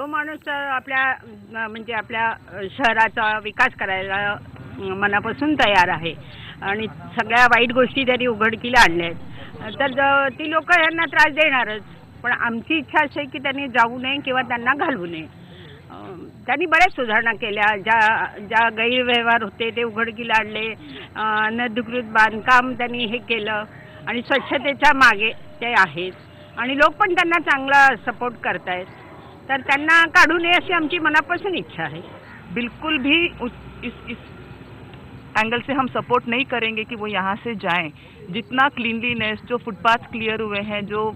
माणूस आपल्या म्हणजे आपल्या शहराचा विकास करायला मनापासून तयार आहे आणि सगळ्या वाईट गोष्टी त्यांनी उघडकीला आणल्या आहेत. तर ती लोक यांना त्रास देणारच, पण आमची इच्छा अशी आहे की त्यांनी जाऊ नये किंवा त्यांना घालवू नये. त्यांनी बऱ्याच सुधारणा केल्या. ज्या ज्या गैरव्यवहार होते ते उघडकीला आणले. अनधिकृत बांधकाम त्यांनी हे केलं आणि स्वच्छतेच्या मागे ते आहेत आणि लोक पण त्यांना चांगला सपोर्ट करतायत. तर त्यांना काढू नये अशी आमची मनापासून इच्छा है। बिल्कुल भी इस एंगल से हम सपोर्ट नहीं करेंगे कि वो यहाँ से जाएं। जितना क्लीनलीनेस, जो फुटपाथ क्लियर हुए हैं, जो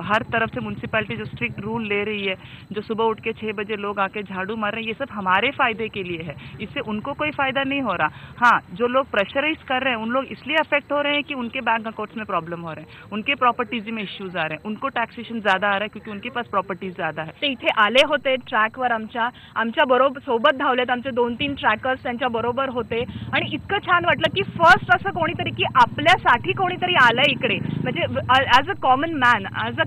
हर तरफ से म्यूनसिपैलिटी जो स्ट्रिक्ट रूल ले रही है, जो सुबह उठ के 6 बजे लोग आके झाड़ू मार रहे हैं, ये सब हमारे फायदे के लिए है। इससे उनको कोई फायदा नहीं हो रहा। हाँ, जो लोग प्रेशराइज कर रहे हैं उन लोग इसलिए अफेक्ट हो रहे हैं कि उनके बैंक अकाउंट्स में प्रॉब्लम हो रहे हैं, उनके प्रॉपर्टीज में इश्यूज आ रहे हैं, उनको टैक्सेशन ज़्यादा आ रहा है क्योंकि उनके पास प्रॉपर्टीज ज़्यादा है। ते इथे आले होते ट्रॅकवर, आमच्या बरोबर सोबत धावलेत, आमचे 2-3 ट्रॅकर्स त्यांच्या बरोबर होते आणि इतकं छान वाटलं की फर्स्ट असं कोणीतरी की आपल्यासाठी कोणीतरी आलंय इकडे, म्हणजे ॲज अ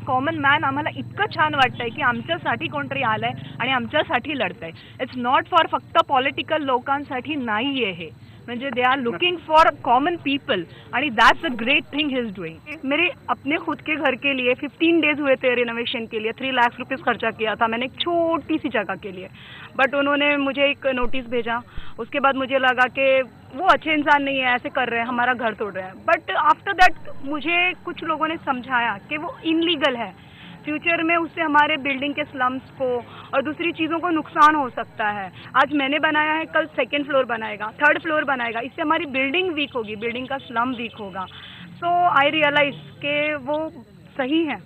कॉमन मॅन आम्हाला इतकं छान वाटतंय की आमच्यासाठी कोणतरी आलंय आणि आमच्यासाठी लढतंय. इट्स नॉट फॉर फक्त पॉलिटिकल लोकांसाठी नाहीये हे, म्हणजे they are looking for common people आणि that's a great thing he is doing. मेरे अपने खुद के घर के लिए 15 डेज हुए थे रिनोवेशन के लिए, 3 लाख रुपीस खर्चा किया था मैंने एक छोटी सी जगह के लिए. बट उन्होंने मुझे एक नोटिस भेजा. उसके बाद मुझे लगा कि वो अच्छे इंसान नहीं है, ऐसे कर रहे हैं, हमारा घर तोड़ रहे हैं. बट आफ्टर दैट मुझे कुछ लोगों ने समझाया कि वो इनलीगल है. फ्यूचर में उससे हमारे बिल्डिंग के स्लम्स को और दूसरी चीज़ों को नुकसान हो सकता है. आज मैंने बनाया है, कल 2nd फ्लोर बनाएगा, 3rd फ्लोर बनाएगा, इससे हमारी बिल्डिंग वीक होगी, बिल्डिंग का स्लम वीक होगा. सो आई रियलाइज कि वो सही है.